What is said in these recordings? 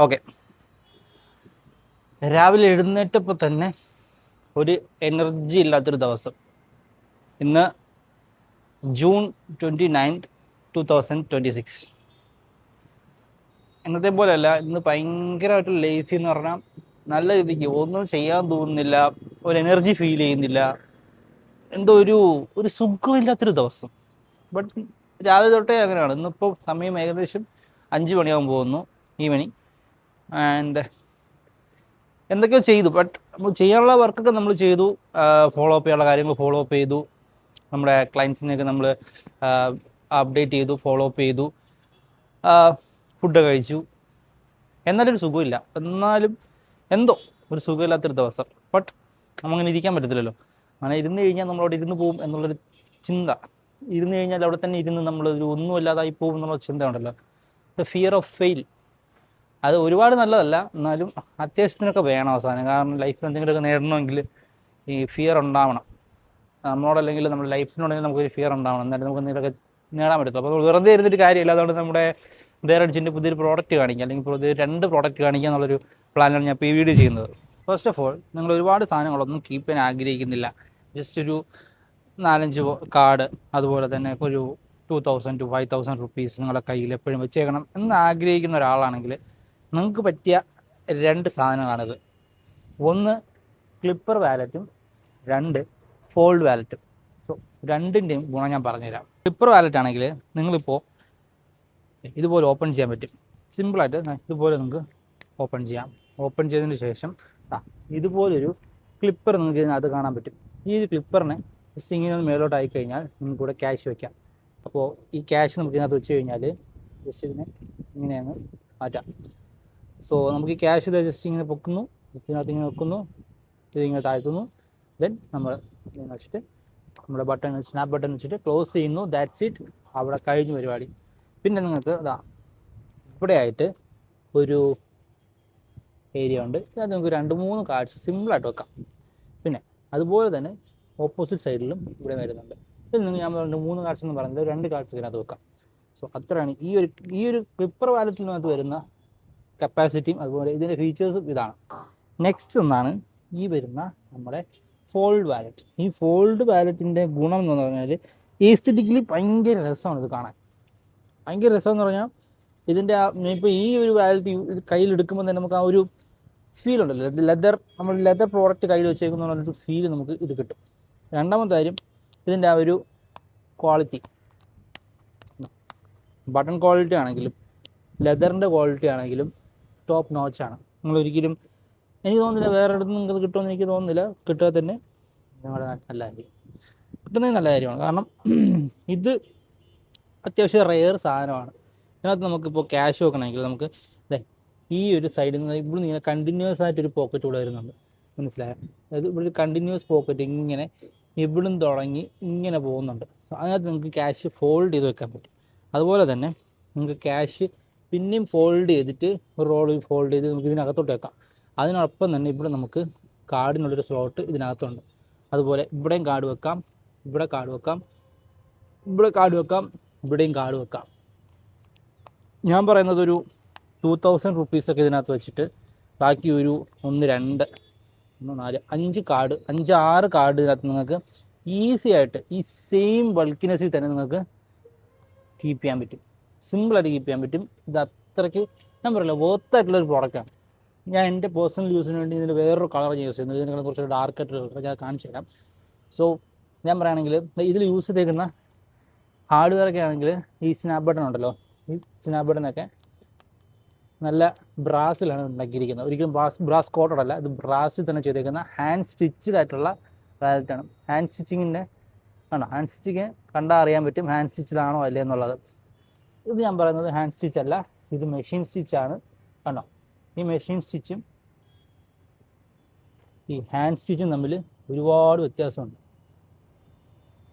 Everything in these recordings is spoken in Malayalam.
ഓക്കെ, രാവിലെ എഴുന്നേറ്റപ്പോൾ തന്നെ ഒരു എനർജി ഇല്ലാത്തൊരു ദിവസം. ഇന്ന് ജൂൺ 29, 2026. എന്നത്തെ പോലെയല്ല, ഇന്ന് ഭയങ്കരമായിട്ട് ലേസി എന്ന് പറഞ്ഞാൽ നല്ല രീതിക്ക് ഒന്നും ചെയ്യാൻ തോന്നുന്നില്ല, ഒരു എനർജി ഫീൽ ചെയ്യുന്നില്ല, എന്തോ ഒരു സുഖമില്ലാത്തൊരു ദിവസം. ബട്ട് രാവിലെ തൊട്ടേ അങ്ങനെയാണ്. ഇന്നിപ്പോൾ സമയം ഏകദേശം 5 മണിയാകുമ്പോൾ പോകുന്നു, ഈവനിങ്. ആൻഡ് എന്തൊക്കെയോ ചെയ്തു, ബട്ട് നമ്മൾ ചെയ്യാനുള്ള വർക്കൊക്കെ നമ്മൾ ചെയ്തു. ഫോളോ അപ്പ് ചെയ്യാനുള്ള കാര്യങ്ങൾ ഫോളോ അപ്പ് ചെയ്തു. നമ്മുടെ ക്ലയൻസിനെയൊക്കെ നമ്മൾ അപ്ഡേറ്റ് ചെയ്തു, ഫോളോ അപ്പ് ചെയ്തു. ഫുഡ് കഴിച്ചു. എന്നാലും ഒരു സുഖമില്ല. എന്നാലും എന്തോ ഒരു സുഖമില്ലാത്തൊരു ദിവസം. ബട്ട് നമുക്കങ്ങനെ ഇരിക്കാൻ പറ്റത്തില്ലല്ലോ. അങ്ങനെ ഇരുന്ന് കഴിഞ്ഞാൽ നമ്മളവിടെ ഇരുന്ന് പോകും എന്നുള്ളൊരു ചിന്ത. ഇരുന്ന് കഴിഞ്ഞാൽ അവിടെ തന്നെ ഇരുന്ന് നമ്മളൊരു ഒന്നുമല്ലാതായി പോകും എന്നുള്ള ചിന്ത ഉണ്ടല്ലോ, ദ ഫിയർ ഓഫ് ഫെയിൽ. അത് ഒരുപാട് നല്ലതല്ല, എന്നാലും അത്യാവശ്യത്തിനൊക്കെ വേണം അവസാനം. കാരണം ലൈഫിൽ എന്തെങ്കിലുമൊക്കെ നേടണമെങ്കിൽ ഈ ഫിയർ ഉണ്ടാവണം. നമ്മളോടല്ലെങ്കിൽ നമ്മുടെ ലൈഫിനോടെങ്കിൽ നമുക്കൊരു ഫിയർ ഉണ്ടാവണം, എന്നാലും നമുക്ക് എന്തെങ്കിലുമൊക്കെ നേടാൻ പറ്റും. അപ്പോൾ വെറുതെ ഇരുന്നിട്ട് കാര്യമില്ല. അതുകൊണ്ട് നമ്മുടെ ഡയറക്റ്റിൻ്റെ പുതിയൊരു പ്രോഡക്റ്റ് കാണിക്കുക, അല്ലെങ്കിൽ പുതിയ 2 പ്രോഡക്റ്റ് കാണിക്കുക എന്നുള്ളൊരു പ്ലാനാണ് ഞാൻ ഇപ്പോൾ ഈ വീഡിയോ ചെയ്യുന്നത്. ഫസ്റ്റ് ഓഫ് ഓൾ, നിങ്ങൾ ഒരുപാട് സാധനങ്ങളൊന്നും കീപ്പ് ചെയ്യാൻ ആഗ്രഹിക്കുന്നില്ല. ജസ്റ്റ് ഒരു 4-5 കാർഡ്, അതുപോലെ തന്നെ ഒരു 2000 to 5000 റുപ്പീസ് നിങ്ങളുടെ കയ്യിൽ എപ്പോഴും വെച്ചേക്കണം എന്ന് ആഗ്രഹിക്കുന്ന ഒരാളാണെങ്കിൽ നിങ്ങൾക്ക് പറ്റിയ 2 സാധനങ്ങളാണിത്. ഒന്ന് ക്ലിപ്പർ വാലറ്റും, 2 ഫോൾഡ് വാലറ്റും. സോ രണ്ടിൻ്റെയും ഗുണം ഞാൻ പറഞ്ഞുതരാം. ക്ലിപ്പർ വാലറ്റ് ആണെങ്കിൽ നിങ്ങളിപ്പോൾ ഇതുപോലെ ഓപ്പൺ ചെയ്യാൻ പറ്റും. സിമ്പിളായിട്ട് ഇതുപോലെ നിങ്ങൾക്ക് ഓപ്പൺ ചെയ്യാം. ഓപ്പൺ ചെയ്തതിന് ശേഷം ഇതുപോലൊരു ക്ലിപ്പർ നിങ്ങൾക്ക് ഇതിനകത്ത് കാണാൻ പറ്റും. ഈ ഒരു ക്ലിപ്പറിനെ ജസ്റ്റ് ഇങ്ങനെ ഒന്ന് മേലോട്ട് ആയിക്കഴിഞ്ഞാൽ നിങ്ങൾക്ക് ഇവിടെ ക്യാഷ് വയ്ക്കാം. അപ്പോൾ ഈ ക്യാഷ് നമുക്ക് ഇതിനകത്ത് വെച്ച് കഴിഞ്ഞാൽ ജസ്റ്റ് ഇതിനെ ഇങ്ങനെ അങ്ങ് മാറ്റാം. സോ നമുക്ക് ഈ ക്യാഷ് ഇത് ജസ്റ്റ് ഇങ്ങനെ പൊക്കുന്നു, ഇതിനകത്ത് ഇങ്ങനെ വെക്കുന്നു, ഇതിങ്ങനെ താഴ്ത്തുന്നു. ദെൻ നമ്മൾ ഇങ്ങനെ വെച്ചിട്ട് നമ്മുടെ ബട്ടൺ, സ്നാപ്പ് ബട്ടൺ വെച്ചിട്ട് ക്ലോസ് ചെയ്യുന്നു. That's it. അവിടെ കഴിഞ്ഞു പരിപാടി. പിന്നെ നിങ്ങൾക്ക് ഇവിടെ ആയിട്ട് ഒരു ഏരിയ ഉണ്ട്. അത് നമുക്ക് 2-3 കാർഡ്സ് സിമ്പിളായിട്ട് വെക്കാം. പിന്നെ അതുപോലെ തന്നെ ഓപ്പോസിറ്റ് സൈഡിലും ഇവിടെ വരുന്നുണ്ട്. ഇതിൽ നിങ്ങൾ ഞാൻ 3 കാർഡ്സ് എന്ന് പറയുന്നത് 2 കാർഡ്സ് ഇതിനകത്ത് വെക്കാം. സോ അത്രയാണ് ഈ ഒരു ക്ലിപ്പർ വാലറ്റിനകത്ത് വരുന്ന കപ്പാസിറ്റിയും അതുപോലെ ഇതിൻ്റെ ഫീച്ചേഴ്സും ഇതാണ്. നെക്സ്റ്റ് ഒന്നാണ് ഈ വരുന്ന നമ്മുടെ ഫോൾഡ് വാലറ്റ്. ഈ ഫോൾഡ് വാലറ്റിൻ്റെ ഗുണം എന്ന് പറഞ്ഞാൽ എസ്തെറ്റിക്കലി ഭയങ്കര രസമാണ് ഇത് കാണാൻ. ഭയങ്കര രസമെന്ന് പറഞ്ഞാൽ ഇതിൻ്റെ ഇപ്പോൾ ഈ ഒരു വാലറ്റ് ഇത് കയ്യിലെടുക്കുമ്പോൾ തന്നെ നമുക്ക് ആ ഒരു ഫീൽ ഉണ്ടല്ലോ, നമ്മൾ ലെതർ പ്രോഡക്റ്റ് കയ്യിൽ വെച്ചേക്കുന്ന ഒരു ഫീൽ നമുക്ക് ഇത് കിട്ടും. രണ്ടാമത്തെ കാര്യം ഇതിൻ്റെ ആ ഒരു ക്വാളിറ്റി, ബട്ടൺ ക്വാളിറ്റി ആണെങ്കിലും ലെതറിൻ്റെ ക്വാളിറ്റി ആണെങ്കിലും ടോപ്പ് നോച്ചാണ്. നിങ്ങളൊരിക്കലും, എനിക്ക് തോന്നുന്നില്ല വേറെ ഇടത്ത് നിങ്ങൾക്ക് കിട്ടുമെന്ന് എനിക്ക് തോന്നുന്നില്ല. കിട്ടുക തന്നെ നിങ്ങളുടെ നല്ല കാര്യം, കിട്ടുന്നത് നല്ല കാര്യമാണ്. കാരണം ഇത് അത്യാവശ്യം റെയർ സാധനമാണ്. ഇതിനകത്ത് നമുക്കിപ്പോൾ ക്യാഷ് വെക്കണമെങ്കിൽ നമുക്ക് ഈ ഒരു സൈഡിൽ നിന്ന് ഇവിടെ ഇങ്ങനെ കണ്ടിന്യൂസ് ആയിട്ടൊരു പോക്കറ്റ് ഇവിടെ വരുന്നുണ്ട്, മനസ്സിലായോ? അതായത് ഇവിടെ ഒരു കണ്ടിന്യൂസ് പോക്കറ്റ് ഇങ്ങനെ ഇവിടുന്ന് തുടങ്ങി ഇങ്ങനെ പോകുന്നുണ്ട്. സോ അതിനകത്ത് നിങ്ങൾക്ക് ക്യാഷ് ഫോൾഡ് ചെയ്ത് വെക്കാൻ പറ്റും. അതുപോലെ തന്നെ നിങ്ങൾക്ക് ക്യാഷ് പിന്നെയും ഫോൾഡ് ചെയ്തിട്ട് ഒരു റോൾ ഫോൾഡ് ചെയ്ത് നമുക്ക് ഇതിനകത്തോട്ട് വെക്കാം. അതിനൊപ്പം തന്നെ ഇവിടെ നമുക്ക് കാർഡിനുള്ളൊരു സ്ലോട്ട് ഇതിനകത്തുണ്ട്. അതുപോലെ ഇവിടെയും കാർഡ് വെക്കാം, ഇവിടെ കാർഡ് വെക്കാം, ഇവിടെ കാർഡ് വെക്കാം, ഇവിടെയും കാർഡ് വെക്കാം. ഞാൻ പറയുന്നത് ഒരു 2000 റുപ്പീസൊക്കെ ഇതിനകത്ത് വെച്ചിട്ട് ബാക്കി ഒരു 1, 2, 3, 4, 5 കാർഡ്, 5-6 കാർഡ് ഇതിനകത്ത് നിങ്ങൾക്ക് ഈസി ആയിട്ട് ഈ സെയിം ബൾക്കിനെസ്സിൽ തന്നെ നിങ്ങൾക്ക് കീപ്പ് ചെയ്യാൻ പറ്റും. സിമ്പിളായിട്ട് കീപ്പ് ചെയ്യാൻ പറ്റും. ഇത് അത്രയ്ക്ക് ഞാൻ പറയില്ല, വർത്തായിട്ടുള്ളൊരു പ്രോഡക്റ്റാണ്. ഞാൻ എൻ്റെ പേഴ്സണൽ യൂസിന് വേണ്ടി ഇതിൻ്റെ വേറൊരു കളർ യൂസ് ചെയ്യുന്നത്. ഇതിനെ കുറച്ച് ഡാർക്കായിട്ടുള്ള കളർ ഞാൻ കാണിച്ചു തരാം. സോ ഞാൻ പറയുകയാണെങ്കിൽ ഇതിൽ യൂസ് ചെയ്തേക്കുന്ന ഹാർഡ്വെയറൊക്കെ ആണെങ്കിൽ ഈ സ്നാപ്പ് ബട്ടൺ ഉണ്ടല്ലോ, ഈ സ്നാപ്പ് ബട്ടണൊക്കെ നല്ല ബ്രാസിലാണ് ഉണ്ടാക്കിയിരിക്കുന്നത്. ഒരിക്കലും ബ്രാസ് കോട്ടഡ് അല്ല, ഇത് ബ്രാസിൽ തന്നെ ചെയ്തേക്കുന്ന ഹാൻഡ് സ്റ്റിച്ചഡ് ആയിട്ടുള്ള വാലറ്റാണ്. ഹാൻഡ് സ്റ്റിച്ചിങ്ങിൻ്റെ ആണോ, ഹാൻഡ് സ്റ്റിച്ചിങ് കണ്ടാൽ അറിയാൻ പറ്റും ഹാൻഡ് സ്റ്റിച്ചഡ് ആണോ അല്ലേ എന്നുള്ളത്. ഇത് ഞാൻ പറയുന്നത് ഹാൻഡ് സ്റ്റിച്ച് അല്ല, ഇത് മെഷീൻ സ്റ്റിച്ചാണ്. കണ്ടോ, ഈ മെഷീൻ സ്റ്റിച്ചും ഈ ഹാൻഡ് സ്റ്റിച്ചും തമ്മിൽ ഒരുപാട് വ്യത്യാസമുണ്ട്.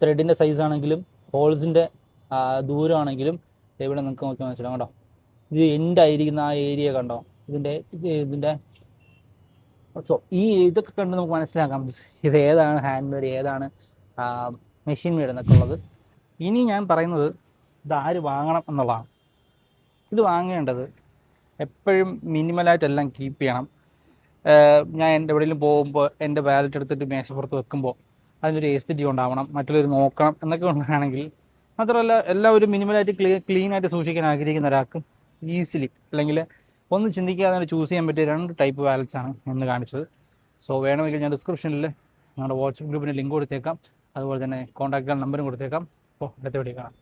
ത്രെഡിൻ്റെ സൈസാണെങ്കിലും ഹോൾസിൻ്റെ ദൂരമാണെങ്കിലും ഇവിടെ നിങ്ങൾക്ക് നോക്കി മനസ്സിലാവും. കേട്ടോ, ഇത് എൻഡായിരിക്കുന്ന ആ ഏരിയ കണ്ടോ, ഇതിൻ്റെ സോ ഈ ഇതൊക്കെ കണ്ട് നമുക്ക് മനസ്സിലാക്കാം ഇത് ഏതാണ് ഹാൻഡ് മെയ്ഡ്, ഏതാണ് മെഷീൻ മെയ്ഡ് എന്നൊക്കെ ഉള്ളത്. ഇനി ഞാൻ പറയുന്നത് ഇത് ആര് വാങ്ങണം എന്നുള്ളതാണ്. ഇത് വാങ്ങേണ്ടത് എപ്പോഴും മിനിമലായിട്ടെല്ലാം കീപ്പ് ചെയ്യണം. ഞാൻ എൻ്റെ എവിടെയെങ്കിലും പോകുമ്പോൾ എൻ്റെ വാലറ്റ് എടുത്തിട്ട് മേശപ്പുറത്ത് വെക്കുമ്പോൾ അതിനൊരു എസ്തെറ്റിക് ഉണ്ടാവണം, മറ്റുള്ളവർ നോക്കണം എന്നൊക്കെ ഉണ്ടാണെങ്കിൽ, മാത്രമല്ല എല്ലാം ഒരു മിനിമലായിട്ട് ക്ലീൻ ആയിട്ട് സൂക്ഷിക്കാൻ ആഗ്രഹിക്കുന്ന ഒരാൾക്ക് ഈസിലി അല്ലെങ്കിൽ ഒന്നും ചിന്തിക്കാതെ ചൂസ് ചെയ്യാൻ പറ്റിയ 2 ടൈപ്പ് വാലറ്റ്സ് ആണ് എന്ന് കാണിച്ചത്. സോ വേണമെങ്കിൽ ഞാൻ ഡിസ്ക്രിപ്ഷനിൽ ഞങ്ങളുടെ വാട്സപ്പ് ഗ്രൂപ്പിന് ലിങ്ക് കൊടുത്തേക്കാം, അതുപോലെ തന്നെ കോൺടാക്റ്റ് നമ്പറും കൊടുത്തേക്കാം. അപ്പോൾ അടുത്ത വീഡിയോ കാണാം.